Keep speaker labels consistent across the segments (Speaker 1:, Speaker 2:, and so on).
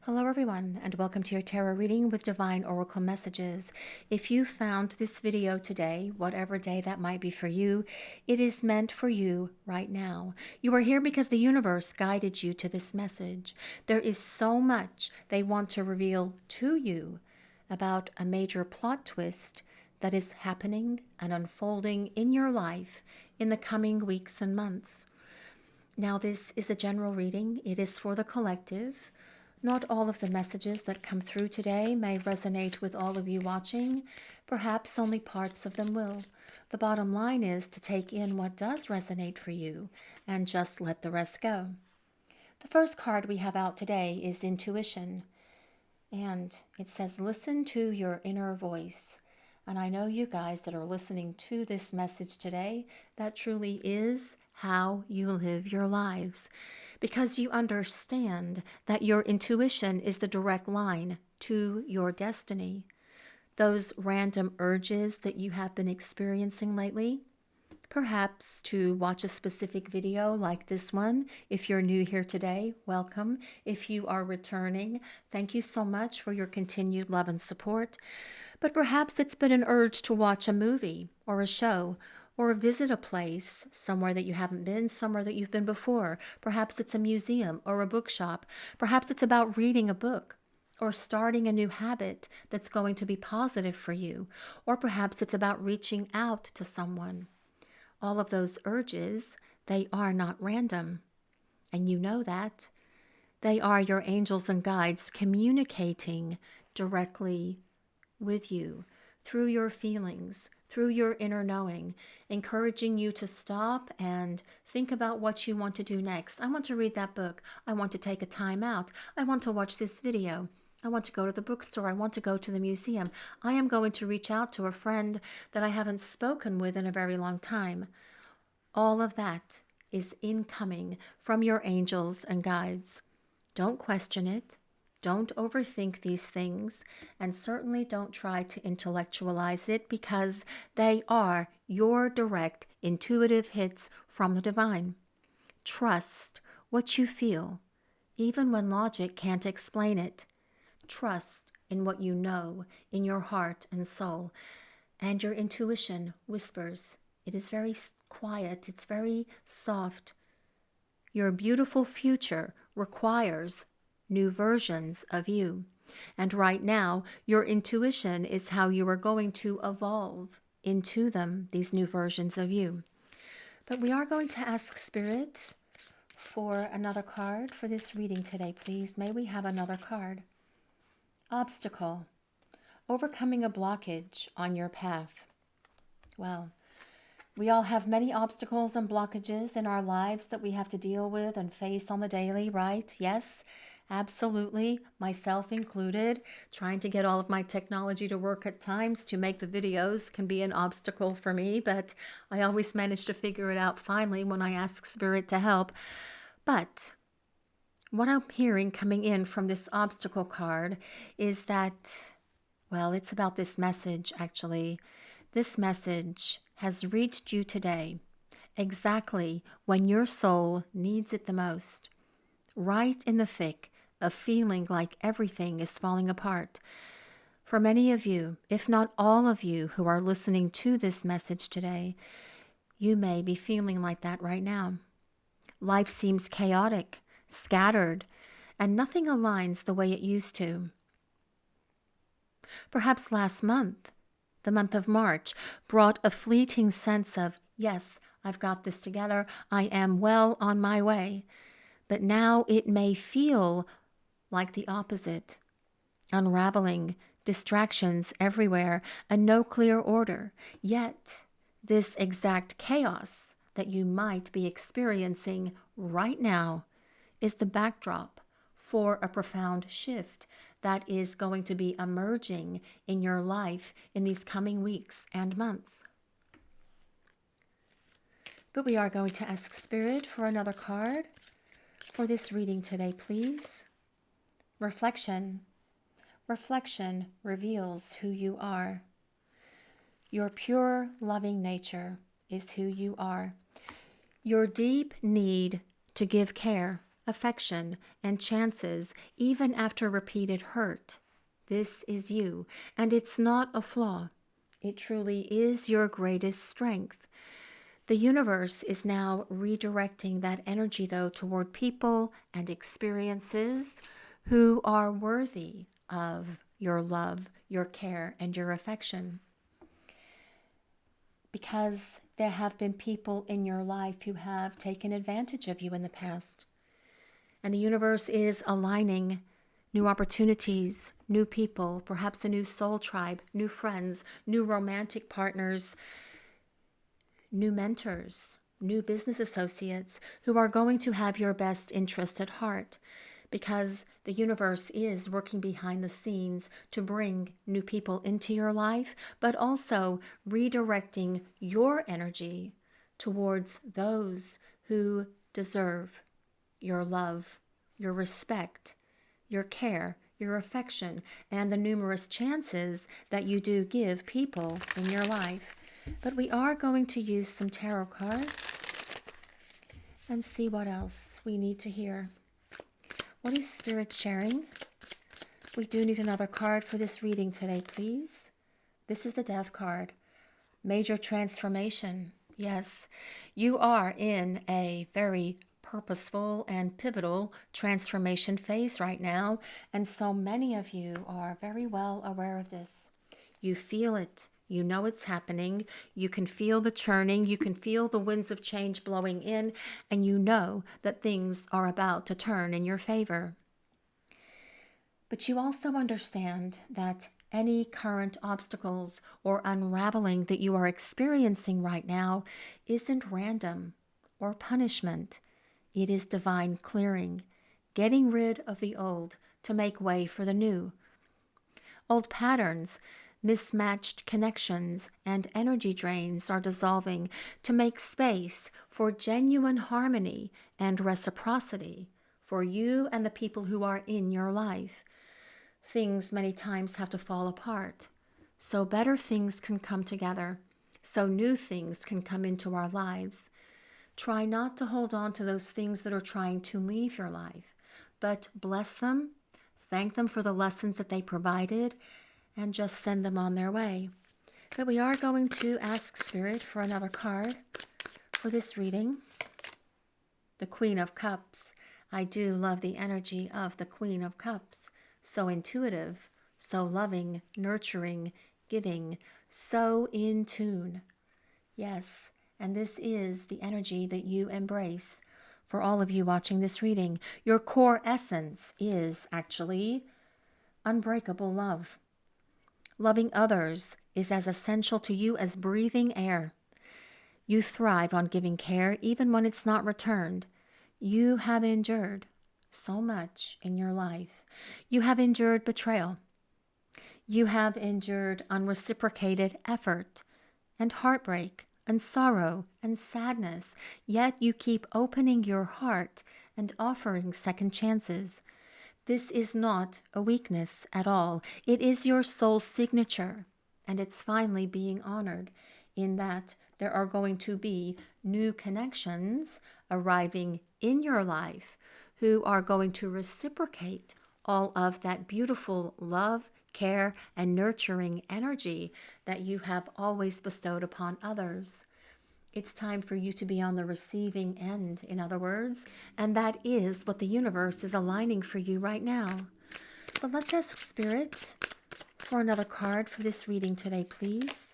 Speaker 1: Hello, everyone, and welcome to your tarot reading with Divine Oracle Messages. If you found this video today, whatever day that might be for you, it is meant for you right now. You are here because the universe guided you to this message. There is so much they want to reveal to you about a major plot twist that is happening and unfolding in your life in the coming weeks and months. Now, this is a general reading. It is for the collective. Not all of the messages that come through today may resonate with all of you watching. Perhaps only parts of them will. The bottom line is to take in what does resonate for you and just let the rest go. The first card we have out today is Intuition. And it says, listen to your inner voice. And I know you guys that are listening to this message today, that truly is how you live your lives. Because you understand that your intuition is the direct line to your destiny. Those random urges that you have been experiencing lately, perhaps to watch a specific video like this one. If you're new here today, welcome. If you are returning, thank you so much for your continued love and support. But perhaps it's been an urge to watch a movie or a show or visit a place somewhere that you haven't been, somewhere that you've been before. Perhaps it's a museum or a bookshop. Perhaps it's about reading a book or starting a new habit that's going to be positive for you. Or perhaps it's about reaching out to someone. All of those urges, they are not random. And you know that. They are your angels and guides communicating directly with you through your feelings, through your inner knowing, encouraging you to stop and think about what you want to do next. I want to read that book. I want to take a time out. I want to watch this video. I want to go to the bookstore. I want to go to the museum. I am going to reach out to a friend that I haven't spoken with in a very long time. All of that is incoming from your angels and guides. Don't question it. Don't overthink these things, and certainly don't try to intellectualize it, because they are your direct intuitive hits from the divine. Trust what you feel, even when logic can't explain it. Trust in what you know in your heart and soul, and your intuition whispers. It is very quiet, it's very soft. Your beautiful future requires new versions of you. And right now, your intuition is how you are going to evolve into them, these new versions of you. But we are going to ask Spirit for another card for this reading today, please. May we have another card? Obstacle. Overcoming a blockage on your path. Well, we all have many obstacles and blockages in our lives that we have to deal with and face on the daily, right? Yes, absolutely, myself included. Trying to get all of my technology to work at times to make the videos can be an obstacle for me, but I always manage to figure it out finally when I ask Spirit to help. But what I'm hearing coming in from this obstacle card is that, well, it's about this message actually. This message has reached you today, exactly when your soul needs it the most, right in the thick of feeling like everything is falling apart. For many of you, if not all of you who are listening to this message today, you may be feeling like that right now. Life seems chaotic, scattered, and nothing aligns the way it used to. Perhaps last month, the month of March, brought a fleeting sense of, yes, I've got this together, I am well on my way. But now it may feel like the opposite. Unraveling, distractions everywhere, and no clear order. Yet, this exact chaos that you might be experiencing right now is the backdrop for a profound shift that is going to be emerging in your life in these coming weeks and months. But we are going to ask Spirit for another card for this reading today, please. Reflection. Reflection reveals who you are. Your pure, loving nature is who you are. Your deep need to give care affection, and chances, even after repeated hurt. This is you, and it's not a flaw. It truly is your greatest strength. The universe is now redirecting that energy, though, toward people and experiences who are worthy of your love, your care, and your affection. Because there have been people in your life who have taken advantage of you in the past. And the universe is aligning new opportunities, new people, perhaps a new soul tribe, new friends, new romantic partners, new mentors, new business associates who are going to have your best interest at heart, because the universe is working behind the scenes to bring new people into your life, but also redirecting your energy towards those who deserve your love, your respect, your care, your affection, and the numerous chances that you do give people in your life. But we are going to use some tarot cards and see what else we need to hear. What is Spirit sharing? We do need another card for this reading today, please. This is the Death card. Major transformation. Yes, you are in a very purposeful and pivotal transformation phase right now, and so many of you are very well aware of this. You feel it. You know it's happening. You can feel the churning. You can feel the winds of change blowing in, and you know that things are about to turn in your favor. But you also understand that any current obstacles or unraveling that you are experiencing right now isn't random or punishment. It is divine clearing, getting rid of the old to make way for the new. Old patterns, mismatched connections, and energy drains are dissolving to make space for genuine harmony and reciprocity for you and the people who are in your life. Things many times have to fall apart so better things can come together, so new things can come into our lives. Try not to hold on to those things that are trying to leave your life, but bless them, thank them for the lessons that they provided, and just send them on their way. But we are going to ask Spirit for another card for this reading. The Queen of Cups. I do love the energy of the Queen of Cups. So intuitive, so loving, nurturing, giving, so in tune. Yes, and this is the energy that you embrace. For all of you watching this reading, your core essence is actually unbreakable love. Loving others is as essential to you as breathing air. You thrive on giving care even when it's not returned. You have endured so much in your life. You have endured betrayal. You have endured unreciprocated effort and heartbreak and sorrow and sadness, yet you keep opening your heart and offering second chances. This is not a weakness at all. It is your soul's signature, and it's finally being honored in that there are going to be new connections arriving in your life who are going to reciprocate all of that beautiful love, care, and nurturing energy that you have always bestowed upon others. It's time for you to be on the receiving end, in other words, and that is what the universe is aligning for you right now. But let's ask Spirit for another card for this reading today, please.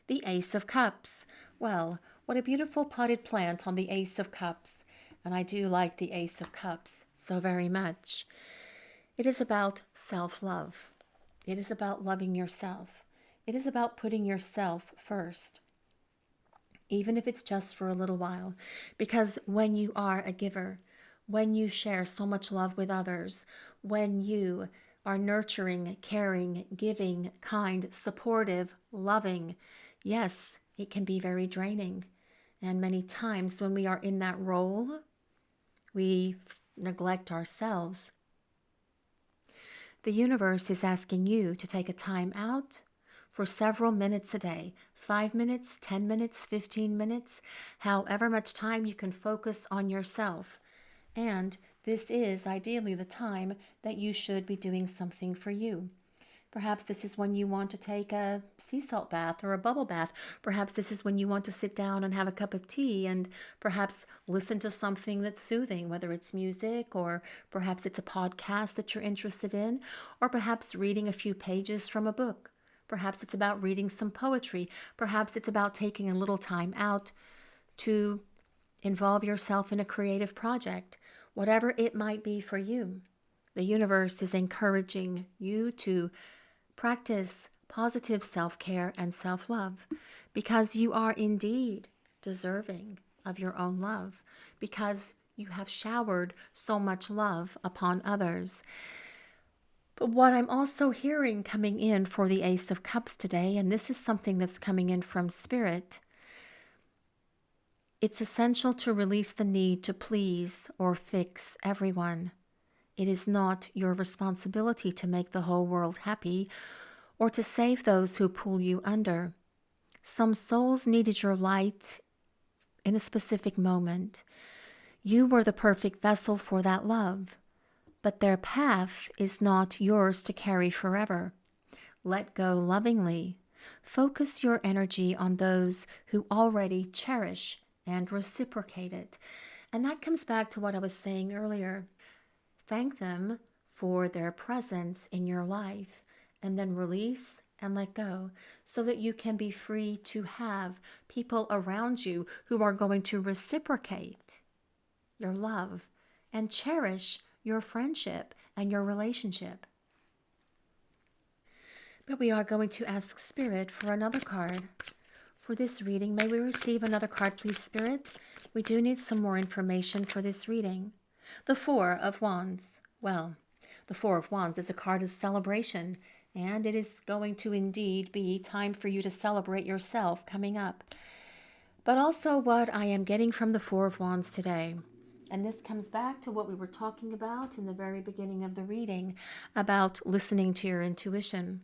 Speaker 1: The Ace of Cups. Well, what a beautiful potted plant on the Ace of Cups. And I do like the Ace of Cups so very much. It is about self-love. It is about loving yourself. It is about putting yourself first, even if it's just for a little while. Because when you are a giver, when you share so much love with others, when you are nurturing, caring, giving, kind, supportive, loving, yes, it can be very draining. And many times when we are in that role, we neglect ourselves. The universe is asking you to take a time out for several minutes a day, 5 minutes, 10 minutes, 15 minutes, however much time you can focus on yourself and This is ideally the time that you should be doing something for you. Perhaps this is when you want to take a sea salt bath or a bubble bath. Perhaps this is when you want to sit down and have a cup of tea and perhaps listen to something that's soothing, whether it's music or perhaps it's a podcast that you're interested in, or perhaps reading a few pages from a book. Perhaps it's about reading some poetry. Perhaps it's about taking a little time out to involve yourself in a creative project. Whatever it might be for you, the universe is encouraging you to practice positive self-care and self-love because you are indeed deserving of your own love, because you have showered so much love upon others. But what I'm also hearing coming in for the Ace of Cups today, and this is something that's coming in from Spirit, it's essential to release the need to please or fix everyone. It is not your responsibility to make the whole world happy or to save those who pull you under. Some souls needed your light in a specific moment. You were the perfect vessel for that love, but their path is not yours to carry forever. Let go lovingly. Focus your energy on those who already cherish and reciprocate it. And that comes back to what I was saying earlier. Thank them for their presence in your life, and then release and let go so that you can be free to have people around you who are going to reciprocate your love and cherish your friendship and your relationship. But we are going to ask Spirit for another card. For this reading, may we receive another card, please, Spirit? We do need some more information for this reading. The Four of Wands. Well, the Four of Wands is a card of celebration, and it is going to indeed be time for you to celebrate yourself coming up. But also what I am getting from the Four of Wands today, and this comes back to what we were talking about in the very beginning of the reading about listening to your intuition.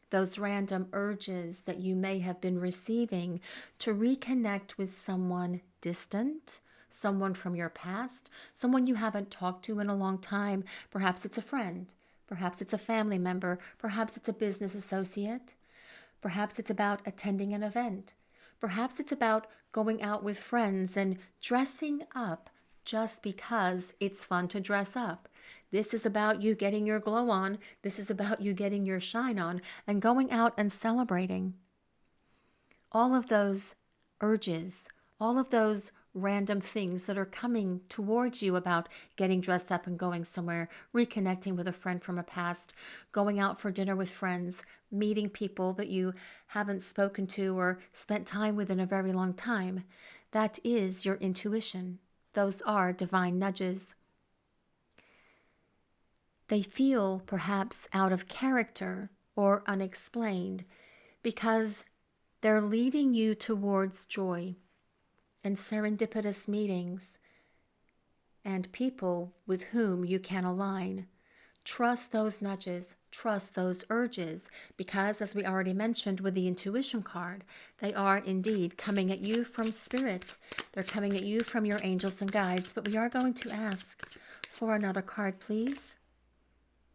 Speaker 1: Those random urges that you may have been receiving to reconnect with someone distant, someone from your past, someone you haven't talked to in a long time. Perhaps it's a friend, perhaps it's a family member, perhaps it's a business associate, perhaps it's about attending an event, perhaps it's about going out with friends and dressing up just because it's fun to dress up. This is about you getting your glow on. This is about you getting your shine on and going out and celebrating. All of those urges, all of those random things that are coming towards you about getting dressed up and going somewhere, reconnecting with a friend from a past, going out for dinner with friends, meeting people that you haven't spoken to or spent time with in a very long time. That is your intuition. Those are divine nudges. They feel perhaps out of character or unexplained because they're leading you towards joy and serendipitous meetings and people with whom you can align. Trust those nudges, trust those urges, because as we already mentioned with the intuition card, they are indeed coming at you from Spirit. They're coming at you from your angels and guides, but we are going to ask for another card, please.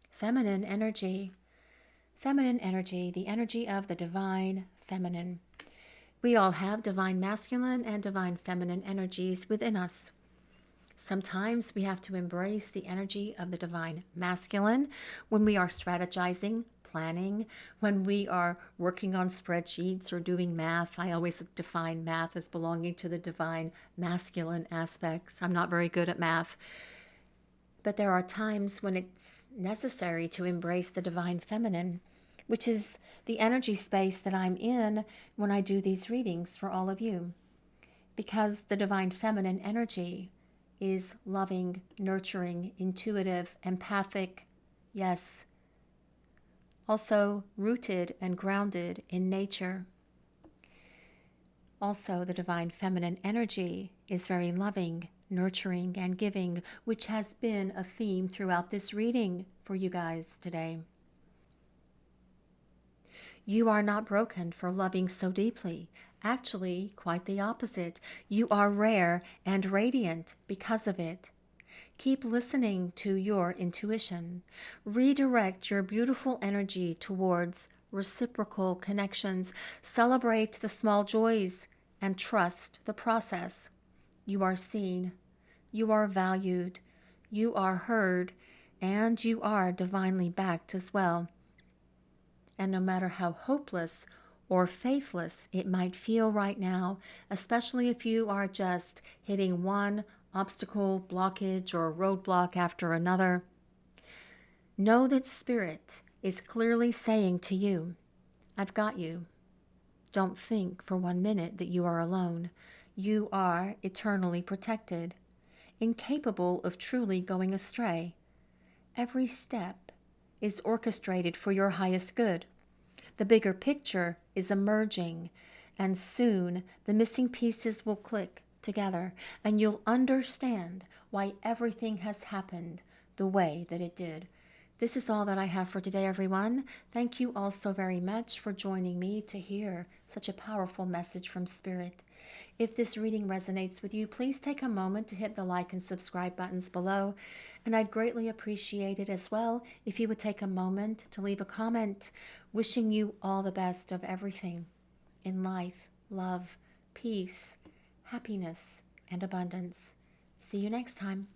Speaker 1: Feminine energy. Feminine energy, the energy of the divine feminine. We all have divine masculine and divine feminine energies within us. Sometimes we have to embrace the energy of the divine masculine when we are strategizing, planning, when we are working on spreadsheets or doing math. I always define math as belonging to the divine masculine aspects. I'm not very good at math. But there are times when it's necessary to embrace the divine feminine, which is the energy space that I'm in when I do these readings for all of you. Because the divine feminine energy is loving, nurturing, intuitive, empathic, yes, also rooted and grounded in nature. Also, the divine feminine energy is very loving, nurturing, and giving, which has been a theme throughout this reading for you guys today. You are not broken for loving so deeply. Actually, quite the opposite. You are rare and radiant because of it. Keep listening to your intuition. Redirect your beautiful energy towards reciprocal connections. Celebrate the small joys and trust the process. You are seen, you are valued, you are heard, and you are divinely backed as well. And no matter how hopeless or faithless it might feel right now, especially if you are just hitting one obstacle, blockage, or roadblock after another, know that Spirit is clearly saying to you, I've got you. Don't think for 1 minute that you are alone. You are eternally protected, incapable of truly going astray. Every step is orchestrated for your highest good. The bigger picture is emerging, and soon the missing pieces will click together, and you'll understand why everything has happened the way that it did. This is all that I have for today, everyone. Thank you all so very much for joining me to hear such a powerful message from Spirit. If this reading resonates with you, please take a moment to hit the like and subscribe buttons below. And I'd greatly appreciate it as well if you would take a moment to leave a comment wishing you all the best of everything in life, love, peace, happiness, and abundance. See you next time.